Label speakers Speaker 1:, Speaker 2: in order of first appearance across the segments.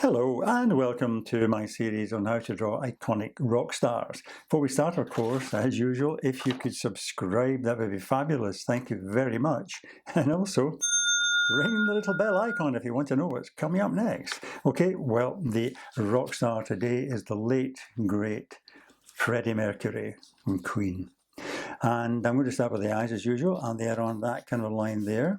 Speaker 1: Hello and welcome to my series on how to draw iconic rock stars. Before we start our course, as usual, if you could subscribe, that would be fabulous. Thank you very much. And also, ring the little bell icon if you want to know what's coming up next. Okay, well, the rock star today is the late, great Freddie Mercury from Queen. And I'm going to start with the eyes as usual, and they're on that kind of line there.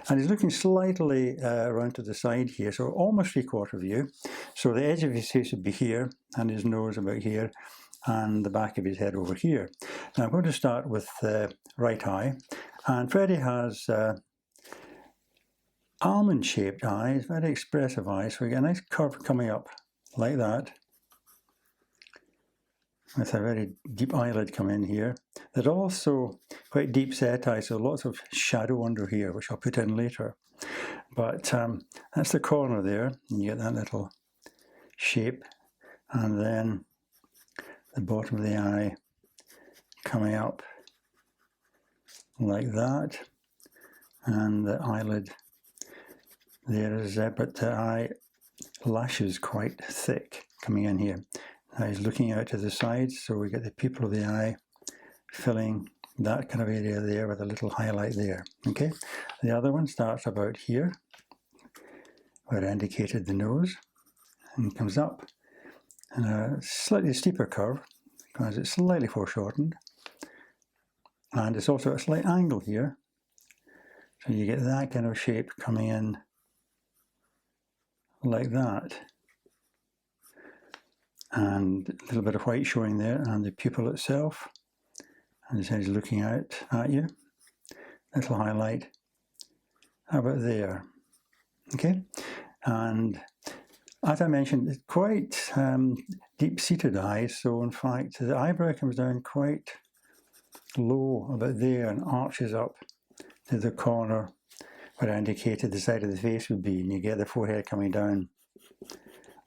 Speaker 1: And he's looking slightly around to the side here, so almost three-quarter view. So the edge of his face would be here, and his nose about here, and the back of his head over here. Now I'm going to start with the right eye, and Freddie has almond-shaped eyes, very expressive eyes, so we get a nice curve coming up like that, with a very deep eyelid coming in here. They're also quite deep set eyes, so lots of shadow under here, which I'll put in later. But that's the corner there, and you get that little shape. And then the bottom of the eye coming up like that. And the eyelid there is there, but the eyelashes quite thick coming in here. Now he's looking out to the sides, so we get the pupil of the eye filling that kind of area there with a little highlight there. Okay, the other one starts about here, where I indicated the nose, and comes up, and a slightly steeper curve, because it's slightly foreshortened, and it's also a slight angle here, so you get that kind of shape coming in like that. And a little bit of white showing there, and the pupil itself, and his head's looking out at you. Little highlight about there. Okay, and as I mentioned, it's quite deep-seated eyes, so in fact the eyebrow comes down quite low about there and arches up to the corner where I indicated the side of the face would be, and you get the forehead coming down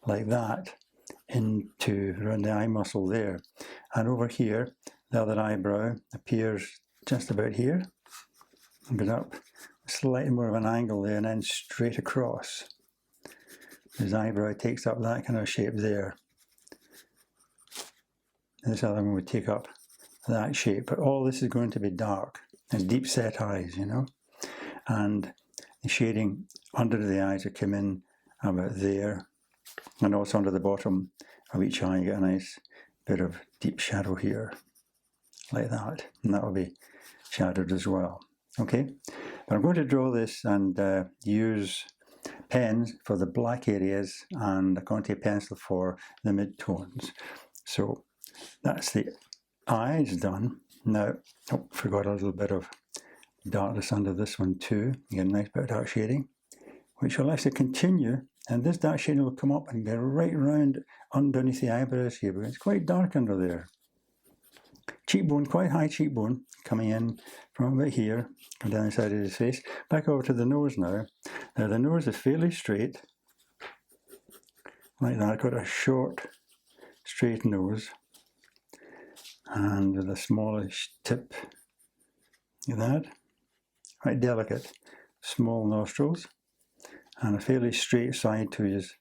Speaker 1: like that into around the eye muscle there. And over here, the other eyebrow appears just about here, and goes up slightly more of an angle there, and then straight across. His eyebrow takes up that kind of shape there. And this other one would take up that shape, but all this is going to be dark. It's deep set eyes, you know, and the shading under the eyes will come in about there, and also under the bottom of each eye you get a nice bit of deep shadow here, like that, and that will be shadowed as well. Okay, but I'm going to draw this and use pens for the black areas and a Conte pencil for the mid-tones. So that's the eyes done. Now, oh, forgot a little bit of darkness under this one too. You get a nice bit of dark shading, which will actually continue, and this dark shading will come up and go right round underneath the eyebrows here, because it's quite dark under there. Cheekbone, quite high cheekbone, coming in from about here, come down the side of his face. Back over to the nose now. Now the nose is fairly straight, like that. Got a short, straight nose, and with a smallish tip, like that. Quite delicate, small nostrils, and a fairly straight side to his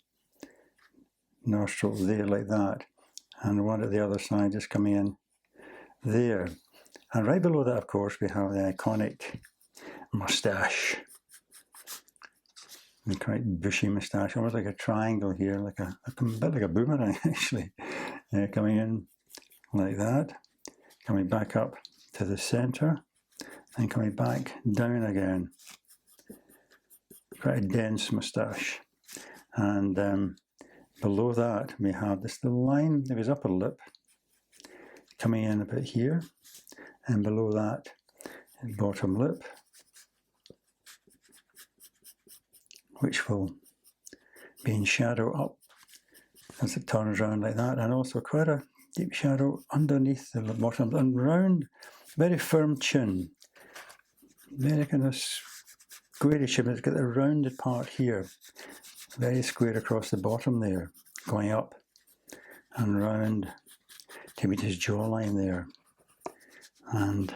Speaker 1: nostrils there, like that. And one at the other side just coming in there. And right below that, of course, we have the iconic moustache. A quite bushy moustache, almost like a triangle here, like a bit like a boomerang actually. Coming in like that, coming back up to the centre, and coming back down again. Quite a dense moustache. And below that we have this little line of his upper lip coming in a bit here, and below that his bottom lip, which will be in shadow up as it turns around like that, and also quite a deep shadow underneath the bottom and round, very firm chin, very kind of squarish, but it's got the rounded part here, very square across the bottom there, going up and round to meet his jawline there, and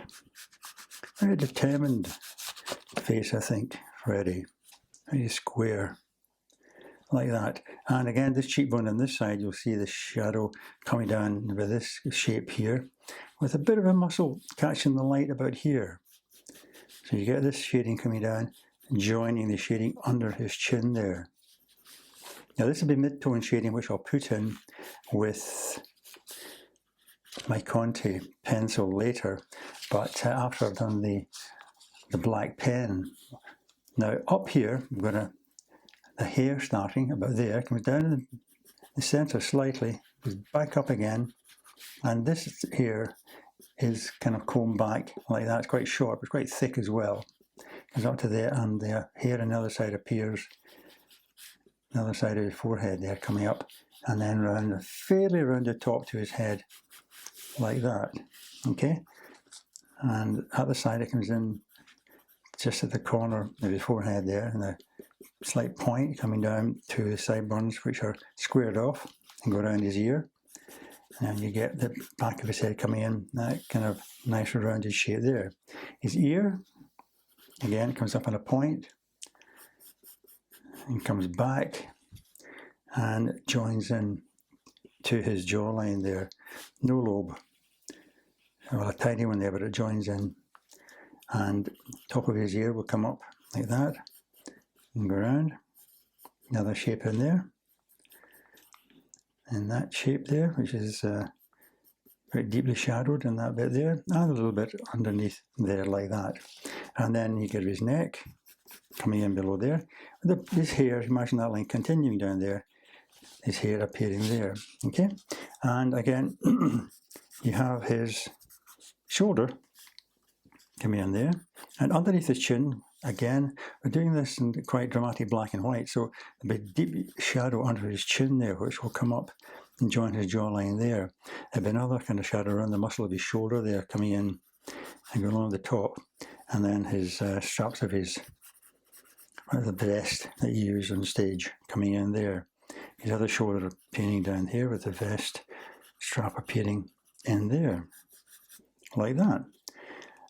Speaker 1: very determined face, I think, Freddie, very square, like that. And again, this cheekbone on this side, you'll see the shadow coming down with this shape here, with a bit of a muscle catching the light about here. So you get this shading coming down, joining the shading under his chin there. Now this will be mid-tone shading, which I'll put in with my Conte pencil later, but after I've done the black pen. Now up here, I'm going to, the hair starting about there, comes down in the centre slightly, goes back up again, and this here is kind of combed back like that. It's quite short, but it's quite thick as well. Goes up to there, and the hair on the other side appears, the other side of his forehead there coming up, and then round, fairly round the top to his head, like that. Okay? And at the side it comes in just at the corner of his forehead there, and a slight point coming down to the sideburns, which are squared off and go around his ear. And you get the back of his head coming in, that kind of nice rounded shape there. His ear, again, comes up on a point and comes back and joins in to his jawline there. No lobe. Well, a tiny one there, but it joins in. And top of his ear will come up like that and go around. Another shape in there. And that shape there, which is very deeply shadowed in that bit there, and a little bit underneath there like that. And then you get his neck coming in below there. His hair, imagine that line continuing down there, his hair appearing there. Okay? And again, you have his shoulder coming in there, and underneath his chin, again, we're doing this in quite dramatic black and white, so a big deep shadow under his chin there, which will come up and join his jawline there. There'll be another kind of shadow around the muscle of his shoulder there, coming in and going along the top, and then his straps of his, the vest that you use on stage coming in there. His other shoulder appearing down here with the vest strap appearing in there, like that.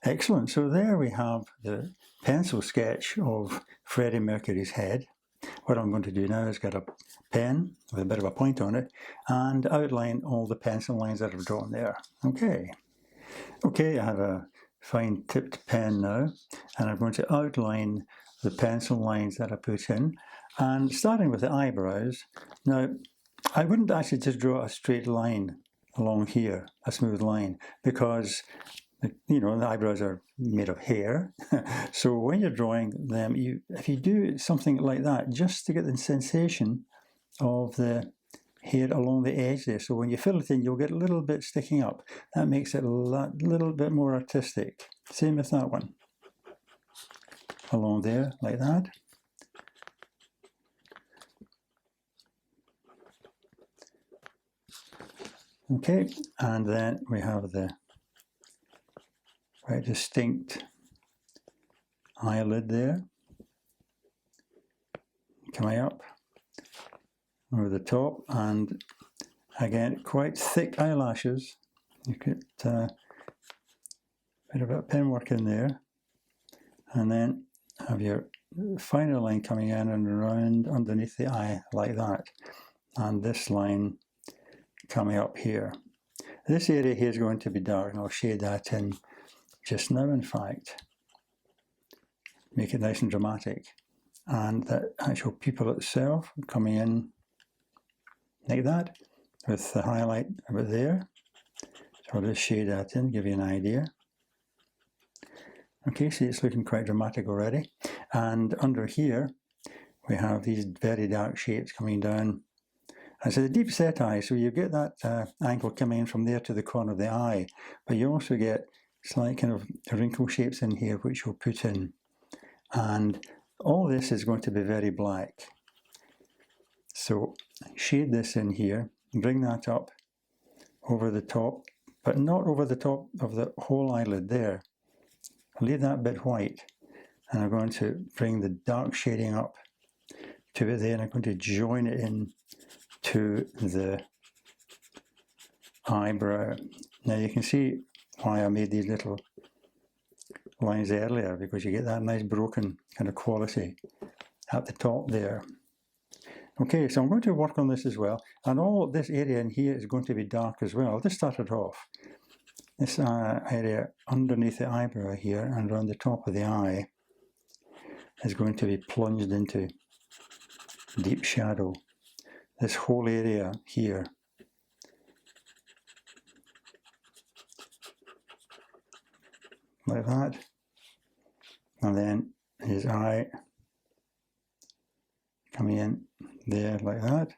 Speaker 1: Excellent. So there we have the pencil sketch of Freddie Mercury's head. What I'm going to do now is get a pen with a bit of a point on it and outline all the pencil lines that I've drawn there. Okay. Okay, I have a fine tipped pen now, and I'm going to outline the pencil lines that I put in, and starting with the eyebrows. Now, I wouldn't actually just draw a straight line along here, a smooth line, because you know, the eyebrows are made of hair. So when you're drawing them, if you do something like that, just to get the sensation of the hair along the edge there. So when you fill it in, you'll get a little bit sticking up. That makes it a little bit more artistic. Same with that one. Along there, like that. Okay, and then we have the quite distinct eyelid there, coming up over the top, and again quite thick eyelashes. You could a bit of a pen work in there, and then have your finer line coming in and around underneath the eye like that, and this line coming up here. This area here is going to be dark, and I'll shade that in just now, in fact. Make it nice and dramatic. And the actual pupil itself coming in like that, with the highlight about there. So I'll just shade that in, give you an idea. Okay, see, it's looking quite dramatic already. And under here, we have these very dark shapes coming down. And so the deep set eye, so you get that angle coming in from there to the corner of the eye, but you also get slight kind of wrinkle shapes in here, which you'll put in. And all this is going to be very black. So shade this in here, bring that up over the top, but not over the top of the whole eyelid there. Leave that bit white. And I'm going to bring the dark shading up to it there, and I'm going to join it in to the eyebrow. Now you can see why I made these little lines earlier, because you get that nice broken kind of quality at the top there. Okay, so I'm going to work on this as well, and all this area in here is going to be dark as well. I'll just start it off. This area underneath the eyebrow here and around the top of the eye is going to be plunged into deep shadow. This whole area here like that, and then his eye coming in there like that,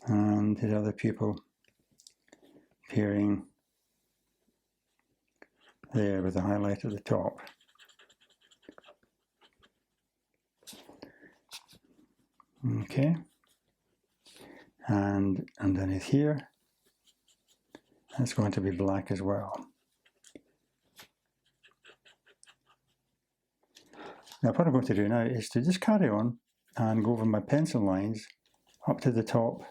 Speaker 1: and his other pupil appearing there with the highlight at the top. Okay, and underneath here, it's going to be black as well. Now what I'm going to do now is to just carry on and go over my pencil lines up to the top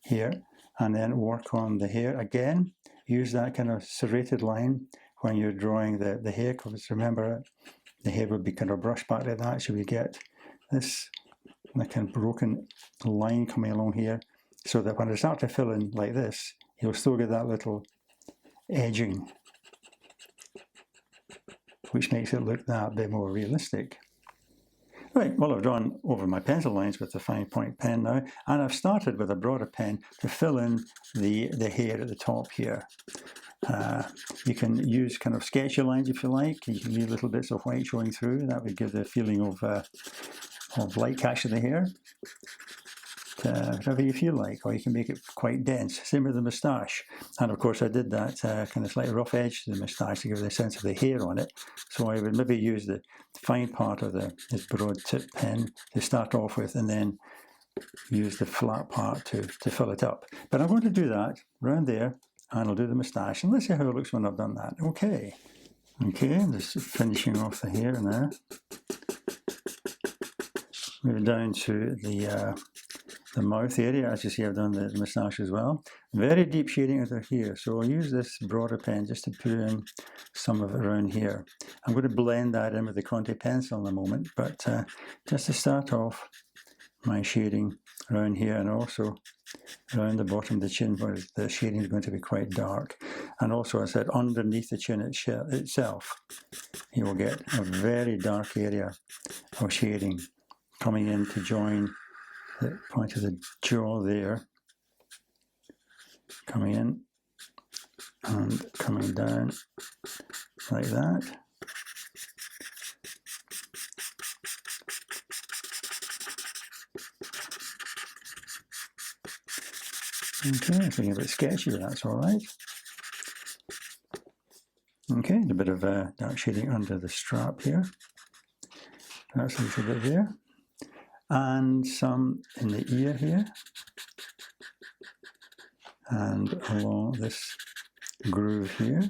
Speaker 1: here, and then work on the hair again. Use that kind of serrated line when you're drawing the hair, because remember the hair would be kind of brushed back like that, so we get this kind of broken line coming along here, so that when I start to fill in like this, you'll still get that little edging, which makes it look that bit more realistic. Right, well, I've drawn over my pencil lines with the fine point pen now, and I've started with a broader pen to fill in the hair at the top here. You can use kind of sketchy lines if you like. You can leave little bits of white showing through. That would give the feeling of light catching the hair. Whatever you feel like, or you can make it quite dense. Same with the moustache. And of course I did that kind of slightly rough edge to the moustache to give the sense of the hair on it. So I would maybe use the fine part of this broad tip pen to start off with, and then use the flat part to fill it up. But I'm going to do that around there, and I'll do the moustache, and let's see how it looks when I've done that. Okay, I'm just finishing off the hair now. Moving down to the mouth area. As you see, I've done the moustache as well. Very deep shading under here, so I'll use this broader pen just to put in some of it around here. I'm going to blend that in with the Conte pencil in a moment, but just to start off, my shading around here, and also around the bottom of the chin where the shading is going to be quite dark. And also, as I said, underneath the chin itself, you will get a very dark area of shading coming in to join the point of the jaw there, coming in and coming down like that. Okay, it's looking a bit sketchy, but that's all right. Okay, a bit of dark shading under the strap here. That's a little bit there. And some in the ear here, and along this groove here,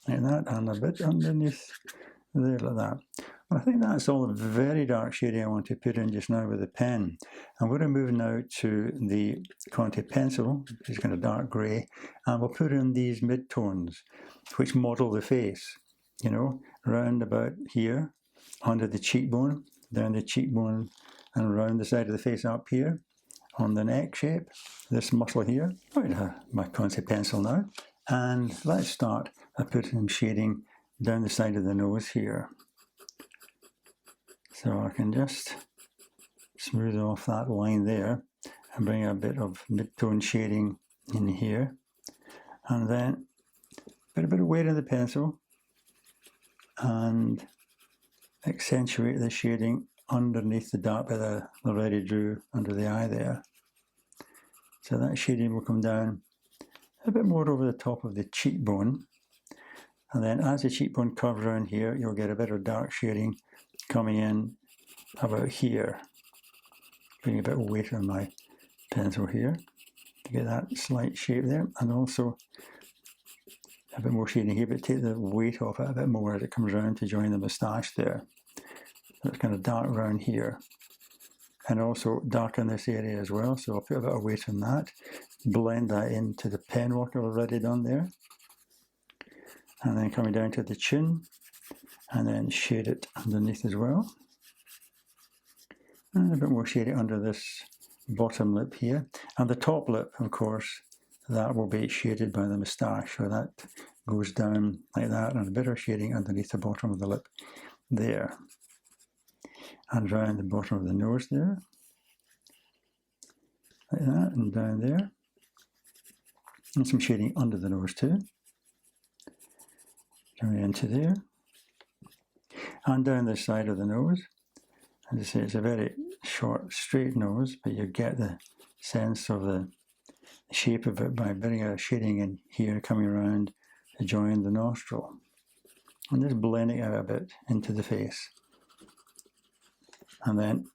Speaker 1: like that, and a bit underneath there like that. Well, I think that's all the very dark shading I want to put in just now with the pen. I'm going to move now to the Conte pencil, which is kind of dark grey, and we'll put in these mid-tones, which model the face, you know, round about here, under the cheekbone, down the cheekbone, and around the side of the face up here, on the neck shape, this muscle here. Right, my Conte pencil now, and let's start by putting shading down the side of the nose here. So I can just smooth off that line there and bring a bit of mid-tone shading in here, and then put a bit of weight in the pencil and accentuate the shading underneath the dark bit I already drew under the eye there. So that shading will come down a bit more over the top of the cheekbone, and then as the cheekbone curves around here, you'll get a bit of dark shading coming in about here. Putting a bit of weight on my pencil here to get that slight shape there, and also a bit more shading here, but take the weight off it a bit more as it comes around to join the moustache there. So it's kind of dark around here, and also dark in this area as well, so I'll put a bit of weight on that, blend that into the pen work I've already done there, and then coming down to the chin, and then shade it underneath as well. And a bit more shading under this bottom lip here. And the top lip, of course, that will be shaded by the moustache. So that goes down like that, and a bit of shading underneath the bottom of the lip there. And around the bottom of the nose there. Like that, and down there. And some shading under the nose too. Coming into there. And down the side of the nose. As I say, it's a very short, straight nose, but you get the sense of the shape of it by bringing a shading in here, coming around to join the nostril. And just blending it a bit into the face. And then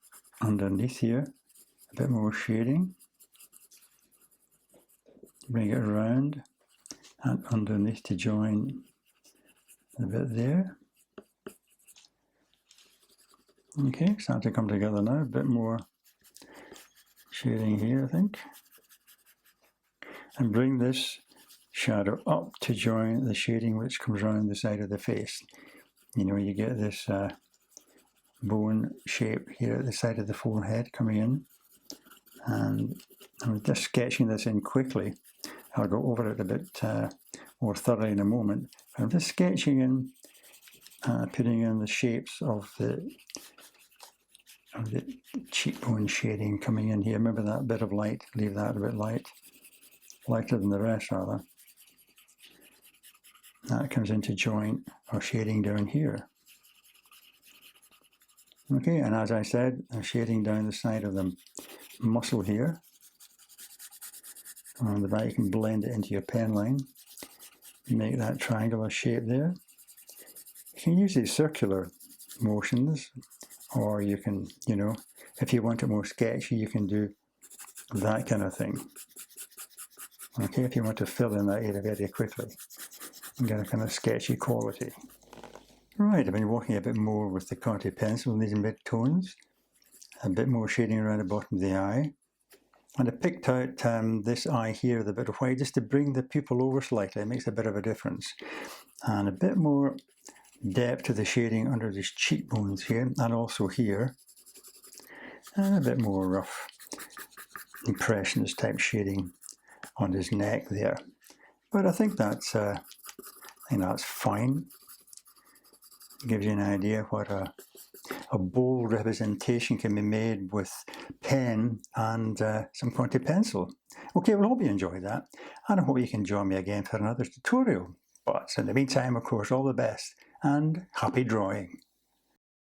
Speaker 1: underneath here, a bit more shading. Bring it around and underneath to join a bit there. Okay, starting to come together now. A bit more shading here, I think. And bring this shadow up to join the shading which comes around the side of the face. You know, you get this bone shape here at the side of the forehead coming in. And I'm just sketching this in quickly. I'll go over it a bit more thoroughly in a moment. I'm just sketching in, putting in the shapes of the cheekbone shading coming in here. Remember that bit of light, leave that a bit light, lighter than the rest rather. That comes into joint or shading down here. Okay, and as I said, I'm shading down the side of the muscle here. On the back, you can blend it into your pen line. Make that triangular shape there. You can use these circular motions, or you can, you know, if you want it more sketchy, you can do that kind of thing. Okay, if you want to fill in that area very quickly and get a kind of sketchy quality. Right, I've been working a bit more with the Conte pencil in these mid-tones. A bit more shading around the bottom of the eye. And I picked out this eye here with a bit of white just to bring the pupil over slightly. It makes a bit of a difference. And a bit more depth to the shading under these cheekbones here, and also here. And a bit more rough impressionist type shading on his neck there. But I think that's fine. It gives you an idea what a bold representation can be made with pen and some Conte pencil. Okay, well, I hope you enjoyed that, and I hope you can join me again for another tutorial. But in the meantime, of course, all the best, and happy drawing.